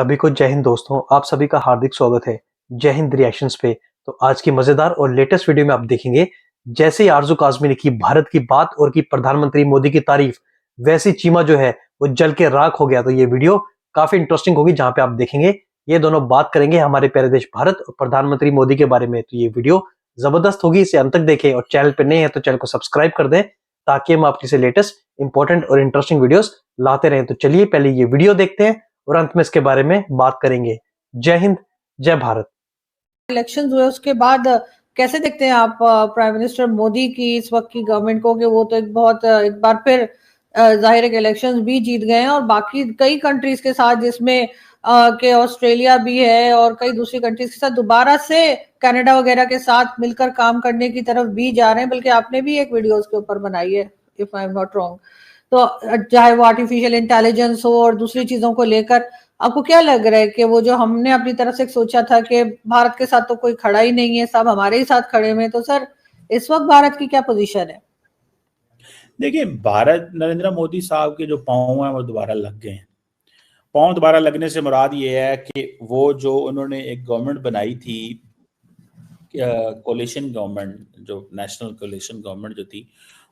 सभी को जय हिंद दोस्तों, आप सभी का हार्दिक स्वागत है जय हिंद रिएक्शंस पे। तो आज की मजेदार और लेटेस्ट वीडियो में आप देखेंगे, जैसे ही आरजू काज़मी ने की भारत की बात और की प्रधानमंत्री मोदी की तारीफ, वैसी चीमा जो है वो जल के राख हो गया। तो ये वीडियो काफी इंटरेस्टिंग होगी, जहां पे आप देखेंगे ये दोनों बात करेंगे हमारे प्यारे देश भारत और प्रधानमंत्री मोदी के बारे में। तो ये वीडियो जबरदस्त होगी, इसे अंत तक देखें और चैनल पे नए हैं तो चैनल को सब्सक्राइब कर दें, ताकि हम आपके से लेटेस्ट इंपॉर्टेंट और इंटरेस्टिंग वीडियोस लाते रहें। तो चलिए पहले ये वीडियो देखते हैं और अंत में इसके बारे में बात करेंगे। जय हिंद, जय भारत। इलेक्शन हुए उसके बाद कैसे देखते हैं आप प्राइम मिनिस्टर मोदी की इस वक्त की गवर्नमेंट को, कि वो तो एक बार फिर जाहिर है कि इलेक्शंस भी जीत गए हैं और बाकी कई कंट्रीज के साथ, जिसमें के ऑस्ट्रेलिया भी है और कई दूसरी कंट्रीज के साथ दोबारा से कनाडा वगैरह के साथ मिलकर काम करने की तरफ भी जा रहे हैं। बल्कि आपने भी एक वीडियो उसके ऊपर बनाई है, if I am not wrong. तो चाहे वो आर्टिफिशियल इंटेलिजेंस हो और दूसरी चीजों को लेकर, आपको क्या लग रहा है कि वो जो हमने अपनी तरफ से सोचा था कि भारत के साथ तो कोई खड़ा ही नहीं है, सब हमारे ही साथ खड़े हुए, तो सर इस वक्त भारत की क्या पोजीशन है? देखिए, भारत नरेंद्र मोदी साहब के जो पांव हैं वो दोबारा लग गए हैं। पांव दोबारा लगने से मुराद ये है कि वो जो उन्होंने एक गवर्नमेंट बनाई थी, कोलिशन गवर्नमेंट, जो नेशनल कोलिशन गवर्नमेंट जो थी,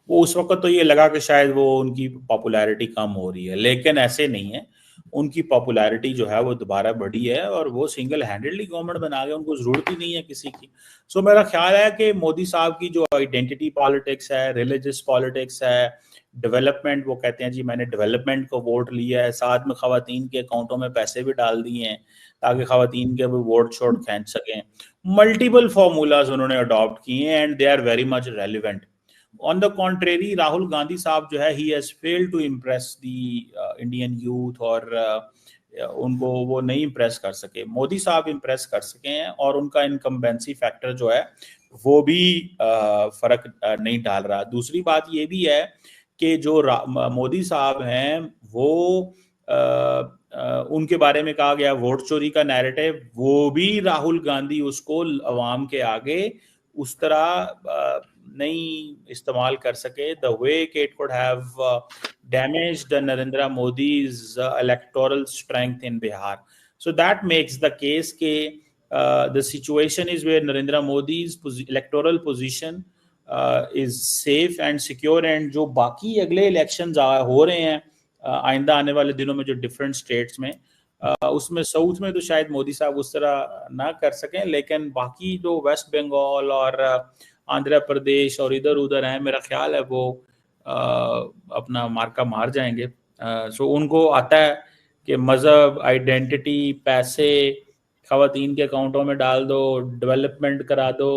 वो उस वक्त तो ये लगा कि शायद वो उनकी पॉपुलैरिटी कम हो रही है, लेकिन ऐसे नहीं है। उनकी पॉपुलैरिटी जो है वो दोबारा बढ़ी है और वो सिंगल हैंडेडली गवर्नमेंट बना गए, उनको जरूरत ही नहीं है किसी की। सो मेरा ख्याल है कि मोदी साहब की जो आइडेंटिटी पॉलिटिक्स है, रिलीजियस पॉलिटिक्स है, डेवलपमेंट, वो कहते हैं जी मैंने डेवलपमेंट को वोट लिया है, साथ में खवातीन के अकाउंटों में पैसे भी डाल दिए हैं ताकि खवातीन के भी वोट छोट खींच सकें। मल्टीपल फॉर्मूलाज उन्होंने अडॉप्ट किए हैं and they are very much relevant. On the contrary, Rahul Gandhi साहब जो है, he has failed to impress the Indian youth, और उनको वो नहीं इम्प्रेस कर सके। मोदी साहब इम्प्रेस कर सके हैं और उनका इनकम्बेंसी फैक्टर जो है वो भी फर्क नहीं डाल रहा। दूसरी बात ये भी है कि जो मोदी साहब हैं वो उनके बारे में कहा गया वोट चोरी का नैरेटिव, वो भी राहुल गांधी उसको अवाम के आगे उस तरह नहीं इस्तेमाल कर सके, द वे कि it could have damaged Narendra Modi's electoral strength in Bihar. So that makes the case के the situation is where Narendra Modi's electoral position is safe and secure, and जो बाकी अगले इलेक्शंस हो रहे हैं आइंदा आने वाले दिनों में जो डिफरेंट स्टेट्स में, उसमें साउथ में तो शायद मोदी साहब उस तरह ना कर सकें, लेकिन बाकी जो वेस्ट बंगाल और आंध्र प्रदेश और इधर उधर हैं, मेरा ख्याल है वो अपना मार्का मार जाएंगे। सो उनको आता है कि मजहब, आइडेंटिटी, पैसे खवातीन के अकाउंटों में डाल दो, डेवलपमेंट करा दो,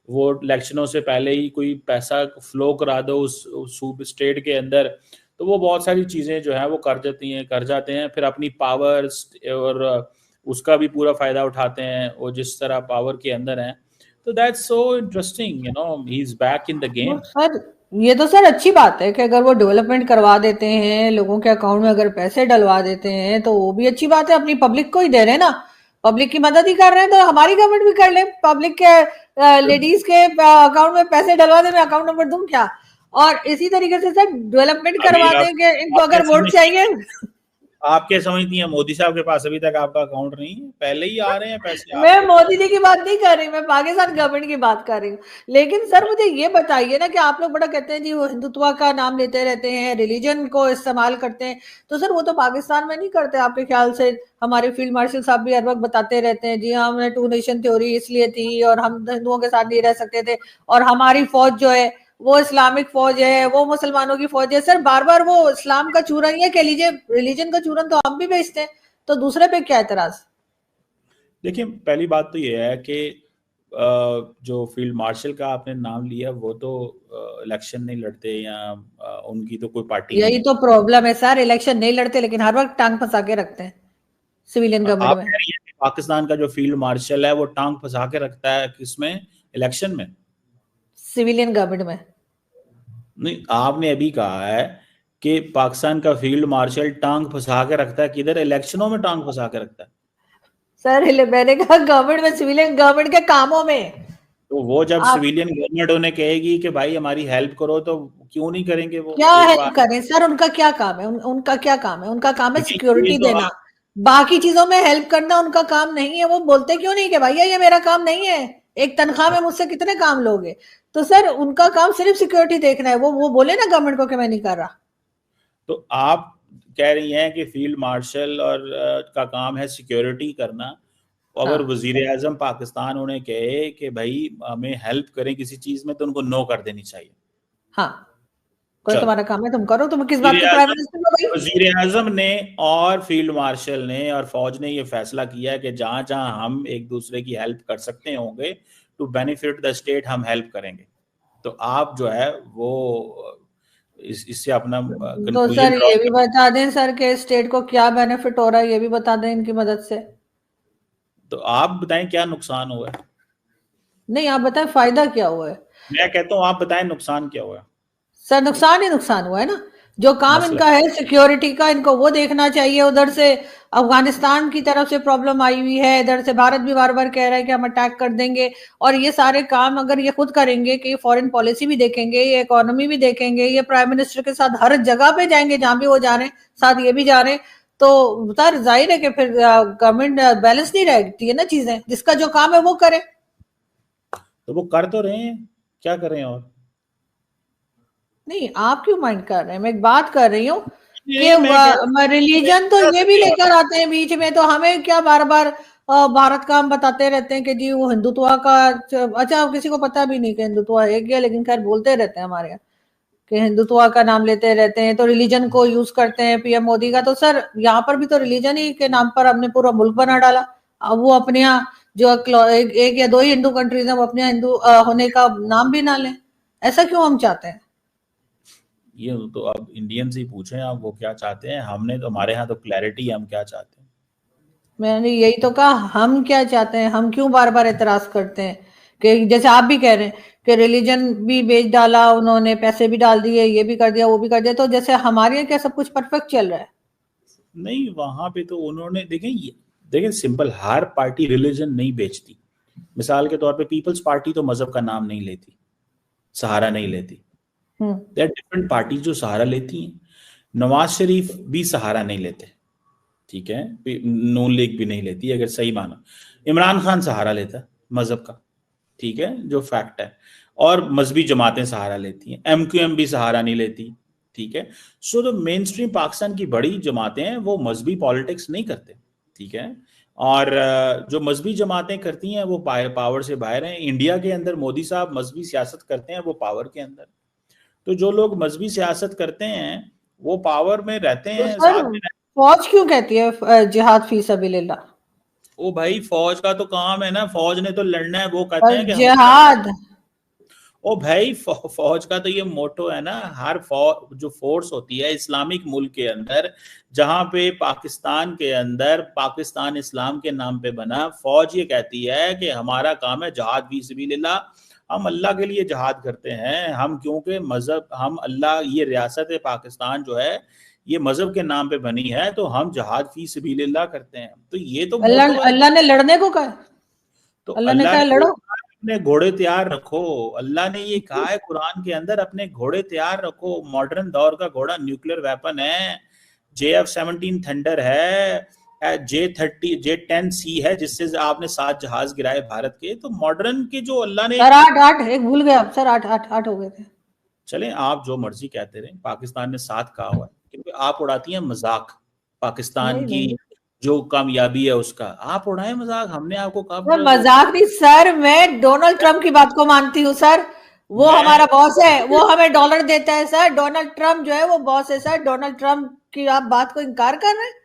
वोट इलेक्शनों से पहले ही कोई पैसा फ्लो करा दो उस स्टेट के अंदर, तो वो बहुत सारी चीज़ें जो है वो कर जाते हैं, फिर अपनी पावर और उसका भी पूरा फायदा उठाते हैं वो जिस तरह पावर के अंदर हैं। तो that's so interesting, he is back in the game. Sir ये तो सर अच्छी बात है कि अगर वो डेवलपमेंट करवा देते हैं, लोगों के अकाउंट में अगर पैसे डलवा देते हैं, तो वो भी अच्छी बात है। अपनी पब्लिक को ही दे रहे हैं ना, पब्लिक की मदद ही कर रहे हैं, तो हमारी गवर्नमेंट भी कर ले, पब्लिक के लेडीज के अकाउंट में पैसे डलवा दे, मैं अकाउंट नंबर दूं क्या? और इसी तरीके से सर डेवलपमेंट करवा देंगे, इनको अगर वोट चाहिए। आप क्या समझती हैं, मोदी साहब के पास अभी तक आपका अकाउंट नहीं है? पहले ही आ रहे हैं पैसे। मैं मोदी जी की बात नहीं कर रही, मैं पाकिस्तान गवर्नमेंट की बात कर रही हूँ। लेकिन सर मुझे ये बताइए ना कि आप लोग बड़ा कहते हैं जी वो हिंदुत्व का नाम लेते रहते हैं, रिलीजन को इस्तेमाल करते हैं, तो सर वो तो पाकिस्तान में नहीं करते आपके ख्याल से? हमारे फील्ड मार्शल साहब भी हर वक्त बताते रहते हैं जी हाँ, हमने टू नेशन थ्योरी इसलिए थी और हम हिंदुओं के साथ नहीं रह सकते थे, और हमारी फौज जो है वो इस्लामिक फौज है, वो मुसलमानों की फौज है। सर बार बार वो इस्लाम का चूरन, ये कह लीजिए रिलीजन का चूरन तो हम भी बेचते हैं, तो दूसरे पे क्या एतराज? देखिए, पहली बात तो ये है कि जो फील्ड मार्शल का आपने नाम लिया वो तो इलेक्शन नहीं लड़ते, या उनकी तो कोई पार्टी यही तो प्रॉब्लम है सर, इलेक्शन नहीं लड़ते लेकिन हर वक्त टांग फंसा के रखते हैं सिविलियन गवर्नमेंट में। पाकिस्तान का जो फील्ड मार्शल है वो टांग फंसा के रखता है किसमें? इलेक्शन में, सिविलियन गवर्नमेंट में। नहीं, आपने अभी कहा है कि पाकिस्तान का फील्ड मार्शल टांग फंसा के रखता है, किधर? इलेक्शनों में टांग फंसा के रखता है सर मैंने कहा गवर्नमेंट में, सिविलियन गवर्नमेंट के कामों में। तो वो जब सिविलियन गवर्नमेंट उन्हें कहेगी कि भाई हमारी हेल्प करो, तो क्यों नहीं करेंगे वो? क्या हेल्प करें सर? उनका क्या काम है? उनका क्या काम है? उनका काम है सिक्योरिटी देना। बाकी चीजों में हेल्प करना उनका काम नहीं है। वो बोलते क्यों नहीं कि भैया ये मेरा काम नहीं है, एक तनख्वाह में मुझसे कितने काम लोगे? तो सर उनका काम सिर्फ सिक्योरिटी देखना है। वो बोले ना गवर्नमेंट को कि मैं नहीं कर रहा। तो आप कह रही हैं कि फील्ड मार्शल और का काम है सिक्योरिटी करना। अगर हाँ वजीर आजम पाकिस्तान उन्हें कहे कि भाई हमें हेल्प करें किसी चीज में, तो उनको नो कर देनी चाहिए। हाँ, कोई चलो, तुम्हारा काम है तुम करो, तुम किस बात के प्राइम मिनिस्टर हो भाई? वजीर आजम ने और फील्ड मार्शल ने और फौज ने ये फैसला किया है कि जहां जहां हम एक दूसरे की हेल्प कर सकते होंगे टू बेनिफिट द स्टेट, हम हेल्प करेंगे। तो आप जो है वो इससे अपना तो कंक्लूजन सर ड्रॉ ये भी कर। बता दें सर के स्टेट को क्या बेनिफिट हो रहा है, ये भी बता दें इनकी मदद से। तो आप बताएं क्या नुकसान हुआ है। नहीं, आप बताएं फायदा क्या हुआ है। मैं कहता हूं आप बताएं नुकसान क्या हुआ है। सर नुकसान ही नुकसान हुआ है ना। जो काम मसला इनका है सिक्योरिटी का, इनको वो देखना चाहिए। उधर से अफगानिस्तान की तरफ से प्रॉब्लम आई हुई है, इधर से भारत भी बार बार कह रहा है कि हम अटैक कर देंगे। और ये सारे काम अगर ये खुद करेंगे कि फॉरेन पॉलिसी भी देखेंगे, ये इकोनॉमी भी देखेंगे, ये प्राइम मिनिस्टर के साथ हर जगह पे जाएंगे जहां भी वो जा रहे हैं, साथ ये भी जा रहे हैं, तो सर जाहिर है कि फिर गवर्नमेंट बैलेंस नहीं रहती है ना चीजें। जिसका जो काम है वो करे। तो वो कर तो रहे हैं, क्या कर रहे हैं? और नहीं, आप क्यों माइंड कर रहे हैं? मैं एक बात कर रही हूँ नहीं, मैं कह कि रिलीजन तो ये भी लेकर आते हैं बीच में, तो हमें क्या बार बार भारत का हम बताते रहते हैं कि जी वो हिंदुत्व का। अच्छा, किसी को पता भी नहीं कि हिंदुत्व है क्या, लेकिन खैर बोलते रहते हैं हमारे यहाँ कि हिंदुत्व का नाम लेते रहते हैं, तो रिलीजन को यूज करते हैं पीएम मोदी का। तो सर यहाँ पर भी तो रिलीजन ही के नाम पर हमने पूरा मुल्क बना डाला। अब वो अपने यहाँ जो एक या दो ही हिंदू कंट्रीज है, वो अपने यहाँ हिंदू होने का नाम भी ना लें। ऐसा क्यों हम चाहते हैं? ये तो अब इंडियन से ही पूछें आप वो क्या चाहते हैं। हमने तो, हमारे यहाँ तो क्लैरिटी है हम क्या चाहते हैं। मैंने यही तो कहा, हम क्या चाहते हैं। हम क्यों बार बार एतराज करते हैं कि जैसे आप भी कह रहे हैं कि रिलीजन भी बेच डाला उन्होंने, पैसे भी डाल दिए, ये भी कर दिया वो भी कर दिया, तो जैसे हमारे यहाँ क्या सब कुछ परफेक्ट चल रहा है? नहीं, वहां पे तो उन्होंने देखें सिंपल, हर पार्टी रिलीजन नहीं बेचती। मिसाल के तौर पे पीपल्स पार्टी तो मजहब का नाम नहीं लेती, सहारा नहीं लेती। देयर डिफरेंट पार्टी जो सहारा लेती हैं। नवाज शरीफ भी सहारा नहीं लेते, ठीक है, नून लीग भी नहीं लेती अगर सही माना। इमरान खान सहारा लेता है मजहब का, ठीक है, जो फैक्ट है। और मजहबी जमातें सहारा लेती हैं, एमक्यूएम भी सहारा नहीं लेती, ठीक है। सो जो मेन स्ट्रीम पाकिस्तान की बड़ी जमातें हैं वो मजहबी पॉलिटिक्स नहीं करते, ठीक है। और जो मजहबी जमातें करती हैं वो पावर से बाहर हैं। इंडिया के अंदर मोदी साहब मजहबी सियासत करते हैं, वो पावर के अंदर। तो जो लोग मजहबी सियासत करते हैं वो पावर में रहते तो हैं, सर साथ में फौज क्यों कहती है जिहाद फी सबिलिल्लाह? ओ भाई, फौज का तो काम है ना, फौज ने तो लड़ना है। वो कहते और हैं कि हमारा, जिहाद ओ भाई, फौज का तो ये मोटो है ना। हर फौज जो फोर्स होती है इस्लामिक मुल्क के अंदर, जहां पे पाकिस्तान के अंदर पाकिस्तान इस्लाम के नाम पे बना, फौज ये कहती है कि हमारा काम है जहाद फी सबिलिल्लाह। हम अल्लाह के लिए जहाद करते हैं। हम क्योंकि मजहब, हम अल्लाह, ये रियासत है पाकिस्तान जो है ये मजहब के नाम पे बनी है, तो हम जहाद फी सबिलिल्लाह करते हैं। तो ये तो मोटो अल्लाह है। अल्लाह ने लड़ने को कहा? तो अल्लाह ने अल्लाह कहा ने लड़ो? अपने घोड़े तैयार रखो। अल्लाह ने ये कहा है कुरान के अंदर, अपने घोड़े तैयार रखो। मॉडर्न दौर का घोड़ा न्यूक्लियर वेपन है, JF-17 थंडर है, J-10C है, जिससे आपने 7 जहाज गिराए भारत के। तो मॉडर्न के जो अल्लाह ने, सर आठ आठ एक भूल गए आप सर, आठ आठ आठ हो गए थे। चलें आप जो मर्जी कहते रहे, पाकिस्तान ने 7 कहा हुआ है, क्योंकि आप उड़ाती हैं मजाक पाकिस्तान नहीं की नहीं जो कामयाबी है उसका। आप उड़ाएं मजाक, हमने आपको कब सर, वो, मजाक नहीं सर, मैं डोनाल्ड ट्रंप की बात को मानती हूँ सर। वो मैं हमारा बॉस है, वो हमें डॉलर देता है सर। डोनाल्ड ट्रंप जो है वो बॉस है सर। डोनाल्ड ट्रंप की आप बात को इनकार कर रहे हैं?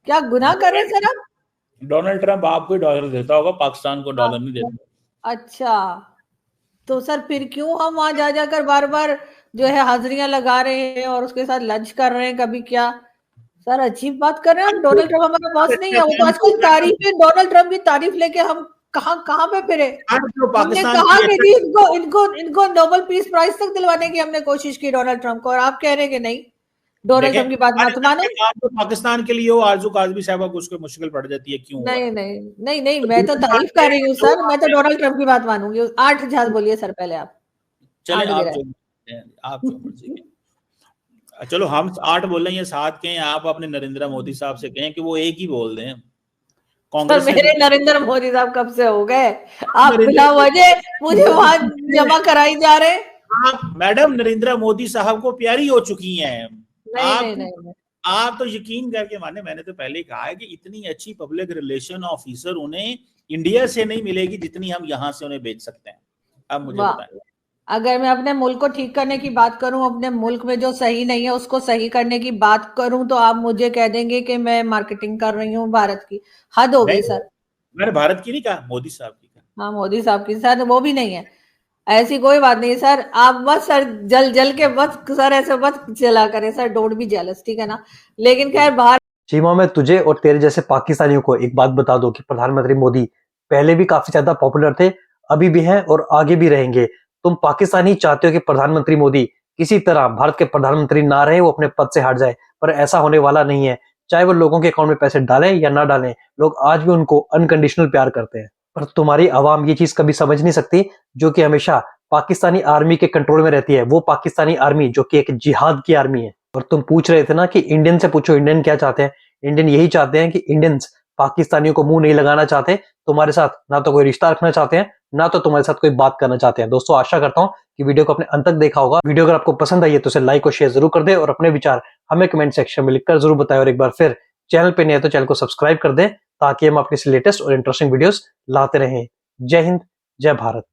क्या गुनाह कर रहे हैं सर आप? डोनाल्ड ट्रंप आपको ही डॉलर देता होगा, पाकिस्तान को डॉलर नहीं अच्छा देता। अच्छा, तो सर फिर क्यों हम वहां जा जाकर बार बार जो है हाजिरियां लगा रहे हैं और उसके साथ लंच कर रहे हैं कभी क्या? सर अजीब बात कर रहे हैं हम। डोनाल्ड ट्रंप हमारा बॉस नहीं है। वो तो आजकल तारीफ है, डोनाल्ड ट्रंप की तारीफ लेके हम कहाँ कहाँ पे फिरे। जो हमने पाकिस्तान कहा की कि जी इनको इनको इनको नोबेल पीस प्राइज तक दिलवाने की हमने कोशिश की डोनाल्ड ट्रंप को, और आप कह रहे हैं कि नहीं, डोनाल्ड देखें, ट्रंप की बात हर मत इज्जत मानो। के काम तो पाकिस्तान के लिए हो, आरजू काजमी साहब को उसको मुश्किल पड़ जाती है, क्यों हुआ नहीं है। नहीं नहीं नहीं, तो मैं तो दूसरी बात तारीफ ये कर है रही कि हूँ जो सर। मैं तो आपने, डोनाल्ड ट्रंप की बात मानूंगी। 8 जहाज बोलिए सर पहले आप। चले 8 आप गिराए। जो, आप जो मर्जी चलो हम 8 बोल रहे हैं, ये 7 कहें, आप अपने नरेंद्र मोदी साहब से कहें कि वो एक ही बोल दें। सर कांग्रेस ने मेरे नरेंद्र मोदी साहब कब से हो गए? आप नरेंद्र बिना वजह मुझे वहां मोदी जमा कराई जा रहे हैं। आप मैडम नरेंद्र मोदी साहब को प्यारी हो चुकी हैं नहीं आप। नहीं नहीं, नहीं। आप तो यकीन करके माने, मैंने तो पहले ही कहा है कि इतनी अच्छी पब्लिक रिलेशन ऑफिसर उन्हें इंडिया से नहीं मिलेगी जितनी हम यहाँ से उन्हें बेच सकते हैं। अब मुझे वाह, बताएं। अगर मैं अपने मुल्क को ठीक करने की बात करूं, अपने मुल्क में जो सही नहीं है उसको सही करने की बात करूं, तो आप मुझे कह देंगे कि मैं मार्केटिंग कर रही हूं भारत की। हद हो गई नहीं, सर। मैंने भारत की नहीं कहा, मोदी साहब की कहा। हाँ, मोदी साहब की सर वो भी नहीं है। ऐसी कोई बात नहीं सर, आप बस सर जल जल के बस सर ऐसे बस चला करें सर, डोंट बी जेलस, ठीक है ना। लेकिन खैर बाहर चीमा, मैं तुझे और तेरे जैसे पाकिस्तानियों को एक बात बता दूं कि प्रधानमंत्री मोदी पहले भी काफी ज्यादा पॉपुलर थे, अभी भी हैं और आगे भी रहेंगे। तुम पाकिस्तानी चाहते हो कि प्रधानमंत्री मोदी किसी तरह भारत के प्रधानमंत्री ना रहे, वो अपने पद से हट जाए, पर ऐसा होने वाला नहीं है। चाहे वो लोगों के अकाउंट में पैसे डालें या ना डालें, लोग आज भी उनको अनकंडीशनल प्यार करते हैं। पर तुम्हारी आवाम ये चीज कभी समझ नहीं सकती, जो कि हमेशा पाकिस्तानी आर्मी के कंट्रोल में रहती है, वो पाकिस्तानी आर्मी जो कि एक जिहाद की आर्मी है। और तुम पूछ रहे थे ना कि इंडियन से पूछो इंडियन क्या चाहते हैं। इंडियन यही चाहते हैं कि इंडियंस पाकिस्तानियों को मुंह नहीं लगाना चाहते, तुम्हारे साथ ना तो कोई रिश्ता रखना चाहते हैं, ना तो तुम्हारे साथ कोई बात करना चाहते हैं। दोस्तों, आशा करता हूं कि वीडियो को अपने अंत तक देखा होगा। वीडियो अगर आपको पसंद आई है तो इसे लाइक और शेयर जरूर कर दे और अपने विचार हमें कमेंट सेक्शन में लिखकर जरूर बताएं। और एक बार फिर चैनल पे नहीं है तो चैनल को सब्सक्राइब कर दें, ताकि हम अपनी लेटेस्ट और इंटरेस्टिंग वीडियोस लाते रहें। जय हिंद, जय भारत।